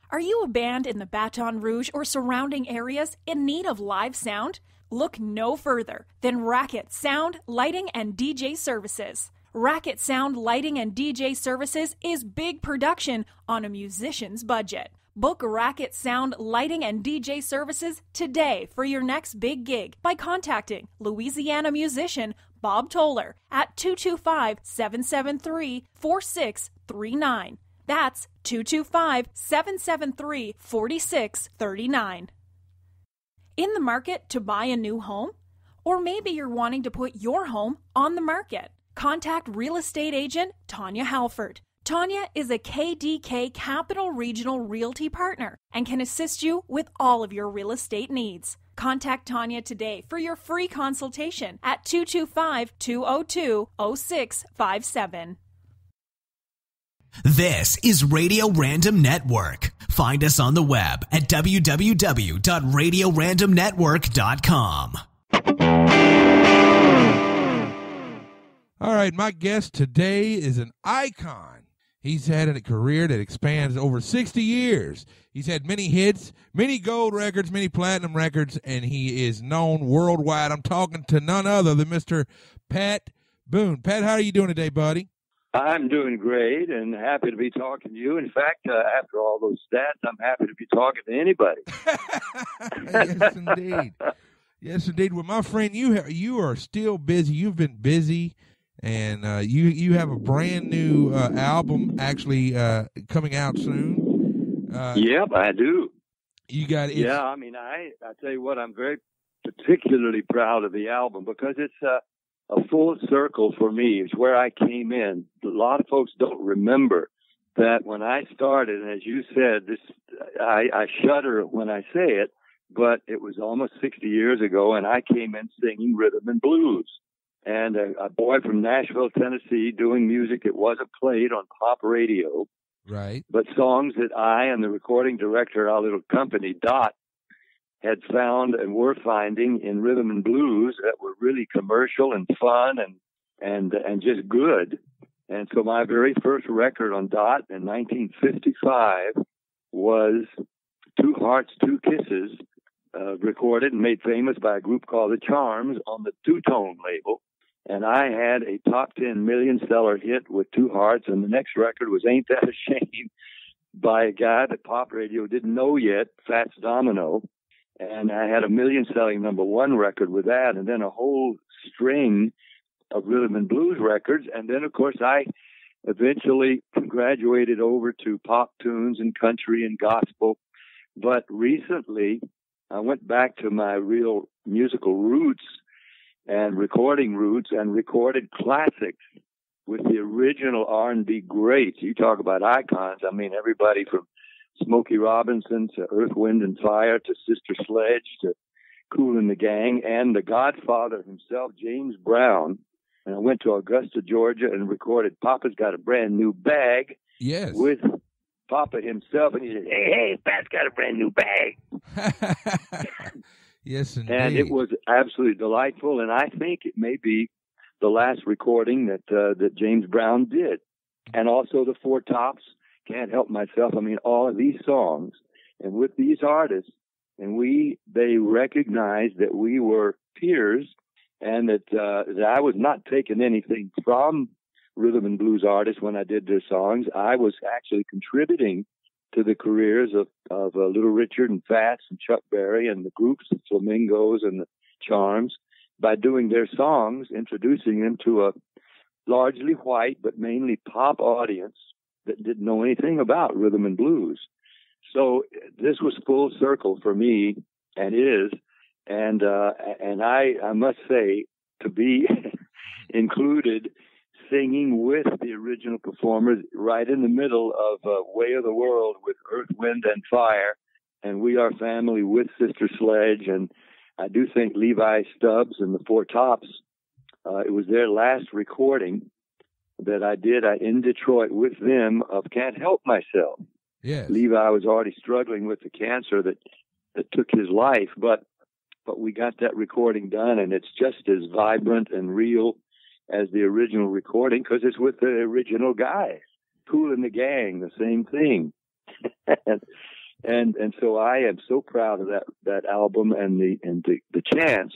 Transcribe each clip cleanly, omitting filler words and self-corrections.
Are you a band in the Baton Rouge or surrounding areas in need of live sound? Look no further than Racket Sound, Lighting, and DJ Services. Racket Sound, Lighting, and DJ Services is big production on a musician's budget. Book Racket Sound, Lighting, and DJ Services today for your next big gig by contacting Louisiana musician Bob Toller at 225-773-4639. That's 225-773-4639. In the market to buy a new home? Or maybe you're wanting to put your home on the market. Contact real estate agent Tanya Halford. Tanya is a KDK Capital Regional Realty partner and can assist you with all of your real estate needs. Contact Tanya today for your free consultation at 225-202-0657. This is Radio Random Network. Find us on the web at www.radiorandomnetwork.com. All right, my guest today is an icon. He's had a career that expands over 60 years. He's had many hits, many gold records, many platinum records, and he is known worldwide. I'm talking to none other than Mr. Pat Boone. Pat, how are you doing today, buddy? I'm doing great and happy to be talking to you. In fact, after all those stats, I'm happy to be talking to anybody. Yes, indeed. Yes, indeed. Well, my friend, you are still busy. You've been busy, and you have a brand new album actually coming out soon. Yep, I do. You got it. Yeah, I mean, I tell you what, I'm very particularly proud of the album because it's a full circle for me. It's where I came in. A lot of folks don't remember that when I started, and as you said, I shudder when I say it, but it was almost 60 years ago, and I came in singing rhythm and blues. And a boy from Nashville, Tennessee, doing music that wasn't played on pop radio, right? But songs that I and the recording director, our little company, Dot, had found and were finding in rhythm and blues that were really commercial and fun and just good. And so my very first record on Dot in 1955 was Two Hearts, Two Kisses, recorded and made famous by a group called The Charms on the Two-Tone label. And I had a top 10 million seller hit with Two Hearts, and the next record was Ain't That a Shame by a guy that pop radio didn't know yet, Fats Domino. And I had a million-selling #1 record with that, and then a whole string of rhythm and blues records. And then, of course, I eventually graduated over to pop tunes and country and gospel. But recently, I went back to my real musical roots and recording roots and recorded classics with the original R&B greats. You talk about icons. I mean, everybody from Smokey Robinson to Earth, Wind, and Fire to Sister Sledge to Kool and the Gang and the Godfather himself, James Brown. And I went to Augusta, Georgia and recorded Papa's Got a Brand New Bag. Yes. With Papa himself. And he said, hey, Pat's got a brand new bag. Yes, indeed. And it was absolutely delightful. And I think it may be the last recording that James Brown did. And also the Four Tops. Can't Help Myself. I mean, all of these songs and with these artists, and they recognized that we were peers and that I was not taking anything from rhythm and blues artists when I did their songs. I was actually contributing to the careers of Little Richard and Fats and Chuck Berry and the groups, the Flamingos and the Charms, by doing their songs, introducing them to a largely white but mainly pop audience that didn't know anything about rhythm and blues. So this was full circle for me, and is, and I must say, to be included singing with the original performers right in the middle of Way of the World with Earth, Wind, and Fire, and We Are Family with Sister Sledge, and I do think Levi Stubbs and the Four Tops, it was their last recording that I did in Detroit with them of Can't Help Myself. Yes. Levi was already struggling with the cancer that took his life, but we got that recording done, and it's just as vibrant and real as the original recording because it's with the original guys. Kool and the Gang, the same thing. And so I am so proud of that album and the chance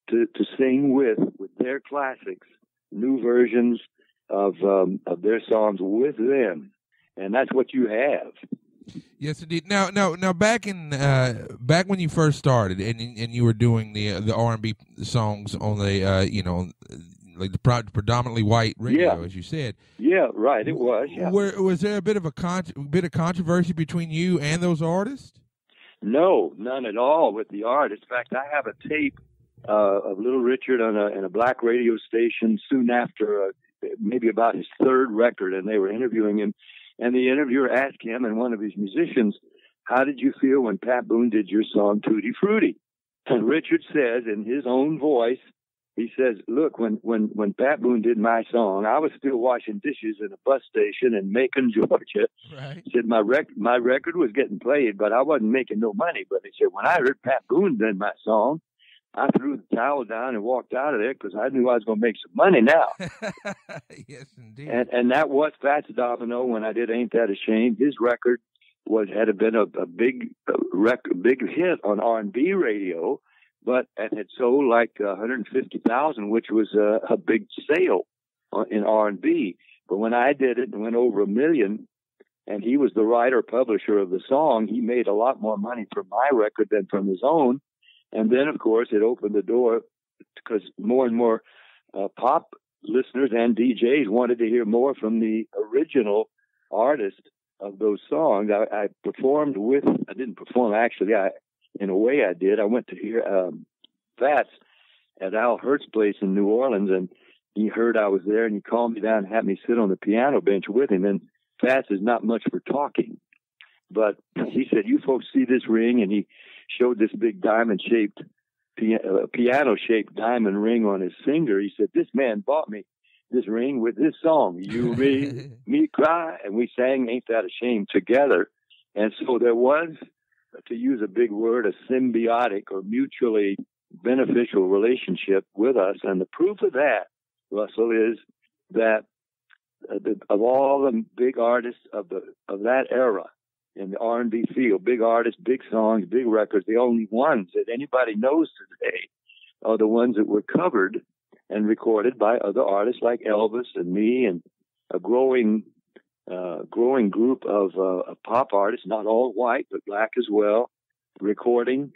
to sing with their classics, new versions of their songs with them, and that's what you have. Yes, indeed. Now, back when you first started, and you were doing the R&B songs on the like the predominantly white radio, as you said. Yeah, right. It was. Yeah. Was there a bit of controversy between you and those artists? No, none at all with the artists. In fact, I have a tape of Little Richard on a black radio station soon after, maybe about his third record, and they were interviewing him. And the interviewer asked him and one of his musicians, "How did you feel when Pat Boone did your song Tutti Frutti?" And Richard says in his own voice, he says, "Look, when Pat Boone did my song, I was still washing dishes in a bus station in Macon, Georgia." Right. He said, my record was getting played, but I wasn't making no money. But he said, when I heard Pat Boone did my song, I threw the towel down and walked out of there because I knew I was going to make some money now. Yes, indeed. And that was Fats Domino when I did Ain't That a Shame. His record had been a big hit on R&B radio, but it had sold like 150,000, which was a big sale in R&B. But when I did it and went over 1 million, and he was the writer publisher of the song, he made a lot more money from my record than from his own. And then, of course, it opened the door because more and more pop listeners and DJs wanted to hear more from the original artist of those songs. I performed with, I didn't perform actually, in a way I did. I went to hear Fats at Al Hurt's place in New Orleans, and he heard I was there, and he called me down and had me sit on the piano bench with him. And Fats is not much for talking, but he said, "You folks see this ring?" And he showed this big diamond-shaped, piano-shaped diamond ring on his finger. He said, "This man bought me this ring with this song, You Made Me Cry." And we sang Ain't That a Shame together. And so there was, to use a big word, a symbiotic or mutually beneficial relationship with us. And the proof of that, Russell, is that of all the big artists of that era in the R&B field, big artists, big songs, big records, the only ones that anybody knows today are the ones that were covered and recorded by other artists like Elvis and me, and a growing group of pop artists, not all white, but black as well, recording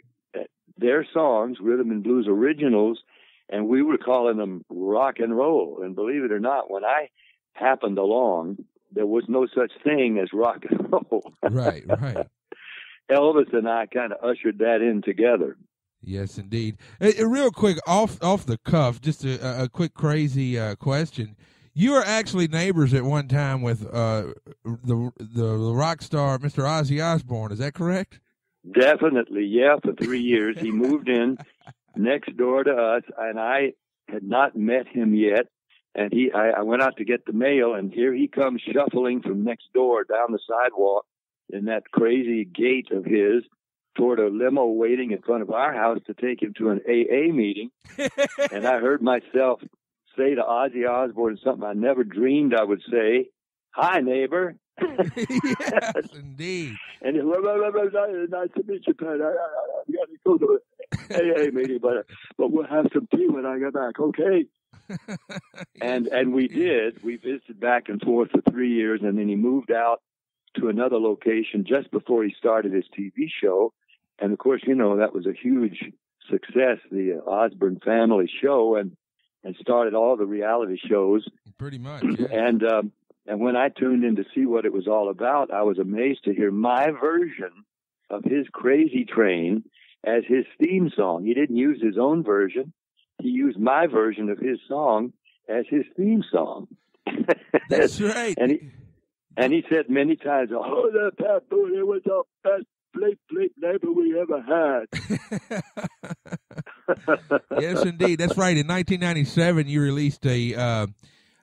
their songs, rhythm and blues originals, and we were calling them rock and roll. And believe it or not, when I happened along, there was no such thing as rock and roll. Right. Elvis and I kind of ushered that in together. Yes, indeed. Real quick, off the cuff, just a quick crazy question. You were actually neighbors at one time with the rock star Mr. Ozzy Osbourne. Is that correct? Definitely, yeah. For 3 years, he moved in next door to us, and I had not met him yet. And I went out to get the mail, and here he comes shuffling from next door down the sidewalk in that crazy gait of his toward a limo waiting in front of our house to take him to an AA meeting. And I heard myself say to Ozzy Osbourne something I never dreamed I would say: "Hi, neighbor." Yes, indeed. And he said, "Nice to meet you, Pat. I got to go to an AA meeting, but we'll have some tea when I get back, okay?" And we did. We visited back and forth for 3 years, and then he moved out to another location just before he started his TV show. And of course, that was a huge success, the Osbourne Family Show, and started all the reality shows. Pretty much. Yeah. And when I tuned in to see what it was all about, I was amazed to hear my version of his Crazy Train as his theme song. He didn't use his own version. He used my version of his song as his theme song. That's right. And he said many times, "Oh, that Pat Boone, it was the best bleep neighbor we ever had." Yes, indeed. That's right. In 1997, you released an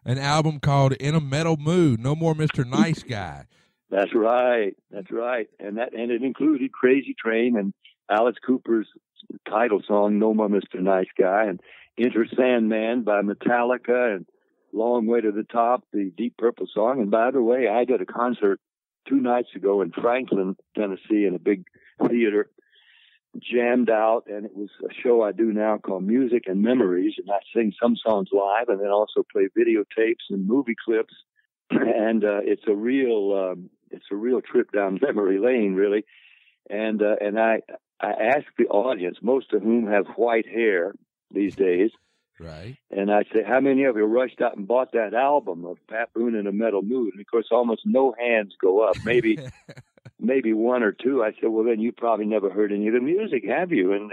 album called "In a Metal Mood." No more Mr. Nice Guy. That's right. And it included Crazy Train and Alice Cooper's title song, "No More Mr. Nice Guy," and "Enter Sandman" by Metallica, and "Long Way to the Top," the Deep Purple song. And by the way, I did a concert 2 nights ago in Franklin, Tennessee, in a big theater, jammed out, and it was a show I do now called Music and Memories, and I sing some songs live and then also play videotapes and movie clips, and it's a real trip down memory lane, really. And I ask the audience, most of whom have white hair these days, right? And I say, how many of you rushed out and bought that album of Pat Boone in a Metal Mood? And of course, almost no hands go up. Maybe one or two. I said, well, then you probably never heard any of the music, have you? And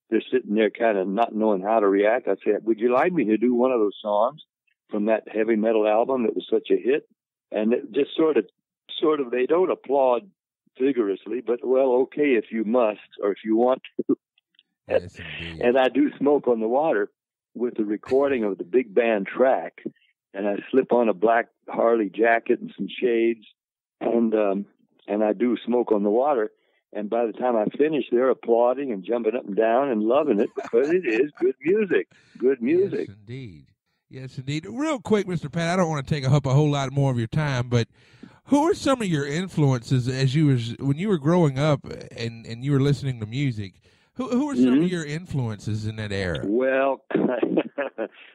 they're sitting there kind of not knowing how to react. I said, would you like me to do one of those songs from that heavy metal album that was such a hit? And it just sort of, they don't applaud vigorously, but well, okay, if you must, or if you want to. Yes, indeed. And I do Smoke on the Water with the recording of the big band track, and I slip on a black Harley jacket and some shades, and I do Smoke on the Water. And by the time I finish, they're applauding and jumping up and down and loving it because it is good music. Good music. Yes, indeed. Yes, indeed. Real quick, Mr. Pat, I don't want to take up a whole lot more of your time, but who are some of your influences when you were growing up and you were listening to music? Who were some of your influences in that era? Well,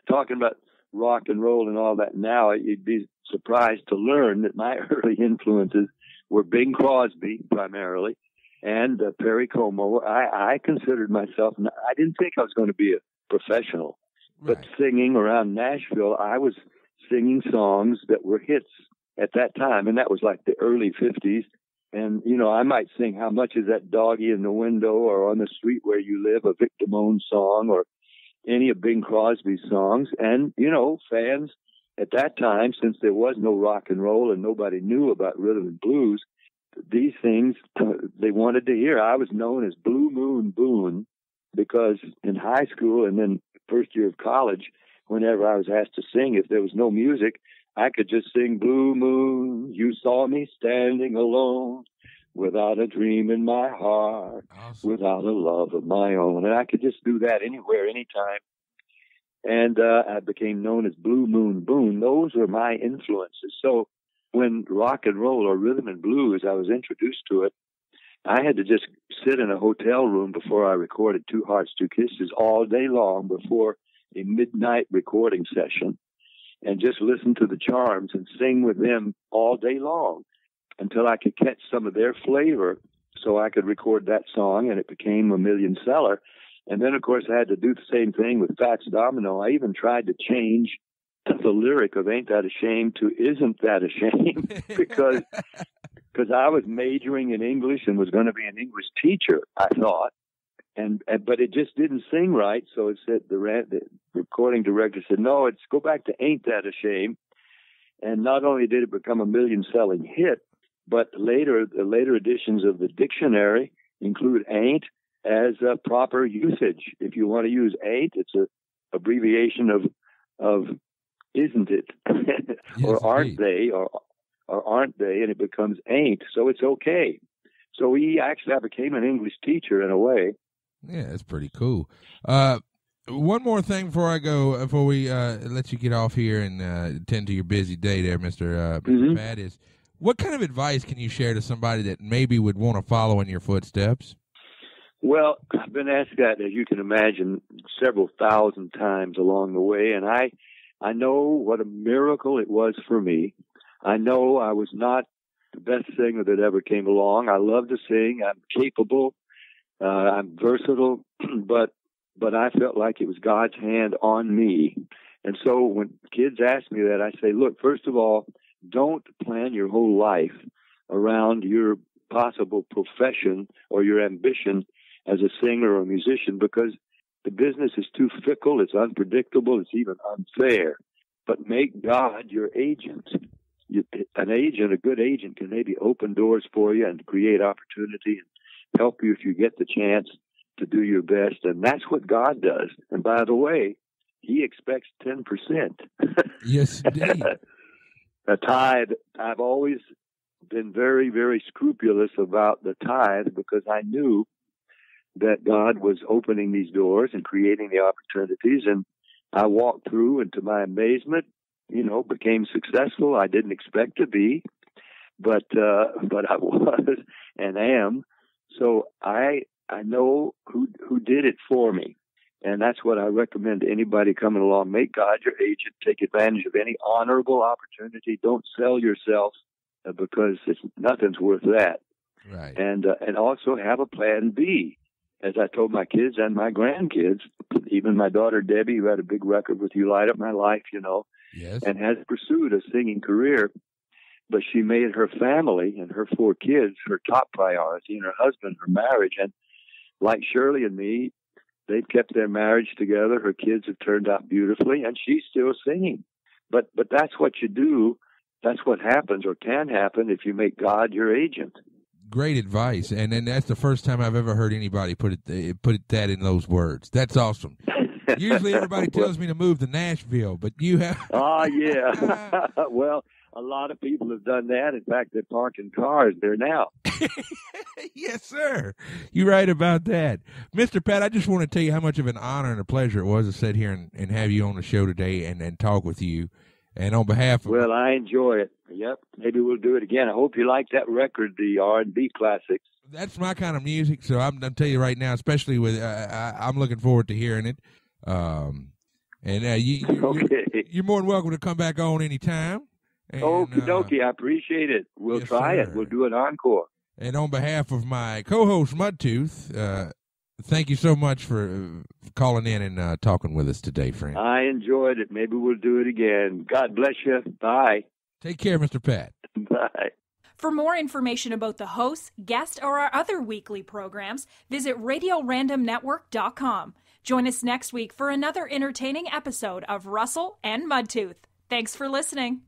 talking about rock and roll and all that now, you'd be surprised to learn that my early influences were Bing Crosby primarily and Perry Como. I considered myself, I didn't think I was going to be a professional, Right. but singing around Nashville, I was singing songs that were hits at that time, and that was like the early 50s. And, you know, I might sing How Much Is That Doggy in the Window or On the Street Where You Live, a Vic Damone song, or any of Bing Crosby's songs. And, you know, fans at that time, since there was no rock and roll and nobody knew about rhythm and blues, these things they wanted to hear. I was known as Blue Moon Boone because in high school and then first year of college, whenever I was asked to sing, if there was no music, I could just sing Blue Moon, you saw me standing alone, without a dream in my heart, Awesome. without a love of my own. And I could just do that anywhere, anytime. And I became known as Blue Moon Boone. Those were my influences. So when rock and roll or rhythm and blues, I was introduced to it, I had to just sit in a hotel room before I recorded Two Hearts, Two Kisses all day long before a midnight recording session, and just listen to the Charms and sing with them all day long until I could catch some of their flavor so I could record that song, and it became a million seller. And then, of course, I had to do the same thing with Fats Domino. I even tried to change the lyric of Ain't That a Shame to Isn't That a Shame because I was majoring in English and was going to be an English teacher, I thought. But it just didn't sing right, so it said the recording director said, "No, it's go back to Ain't That a Shame." And not only did it become a million-selling hit, but the later editions of the dictionary include "ain't" as a proper usage. If you want to use "ain't," it's a abbreviation of "isn't it," Yes, or "aren't indeed. they," or "aren't they," and it becomes "ain't." So it's okay. So I became an English teacher in a way. Yeah, that's pretty cool. One more thing before we let you get off here and attend to your busy day there, Mr. Pat, is what kind of advice can you share to somebody that maybe would want to follow in your footsteps? Well, I've been asked that, as you can imagine, several thousand times along the way, and I know what a miracle it was for me. I know I was not the best singer that ever came along. I love to sing. I'm capable. I'm versatile, but I felt like it was God's hand on me. And so when kids ask me that, I say, look, first of all, don't plan your whole life around your possible profession or your ambition as a singer or a musician, because the business is too fickle, it's unpredictable, it's even unfair. But make God your agent. A good agent can maybe open doors for you and create opportunity and help you if you get the chance to do your best. And that's what God does. And by the way, He expects 10%. Yes, indeed. A tithe. I've always been very, very scrupulous about the tithe because I knew that God was opening these doors and creating the opportunities. And I walked through, and to my amazement, became successful. I didn't expect to be, but I was and am. So I know who did it for me. And that's what I recommend to anybody coming along. Make God your agent. Take advantage of any honorable opportunity. Don't sell yourself because nothing's worth that. Right. And also have a plan B. As I told my kids and my grandkids, even my daughter Debbie, who had a big record with You Light Up My Life, yes, and has pursued a singing career, but she made her family and her 4 kids her top priority, and her husband, her marriage. And like Shirley and me, they've kept their marriage together. Her kids have turned out beautifully, and she's still singing. But that's what you do. That's what happens or can happen if you make God your agent. Great advice, and that's the first time I've ever heard anybody put it that in those words. That's awesome. Usually everybody tells me to move to Nashville, but you have. Oh, yeah. Well, a lot of people have done that. In fact, they're parking cars there now. Yes, sir. You're right about that. Mr. Pat, I just want to tell you how much of an honor and a pleasure it was to sit here and have you on the show today and talk with you. And on behalf of... Well, I enjoy it. Yep. Maybe we'll do it again. I hope you like that record, the R&B classics. That's my kind of music, so I'm telling you right now, especially with... I'm looking forward to hearing it. You're more than welcome to come back on anytime. Okie dokie. I appreciate it. We'll try it. We'll do an encore. And on behalf of my co-host, Mudtooth, thank you so much for calling in and talking with us today, friend. I enjoyed it. Maybe we'll do it again. God bless you. Bye. Take care, Mr. Pat. Bye. For more information about the hosts, guests, or our other weekly programs, visit RadioRandomNetwork.com. Join us next week for another entertaining episode of Russell and Mudtooth. Thanks for listening.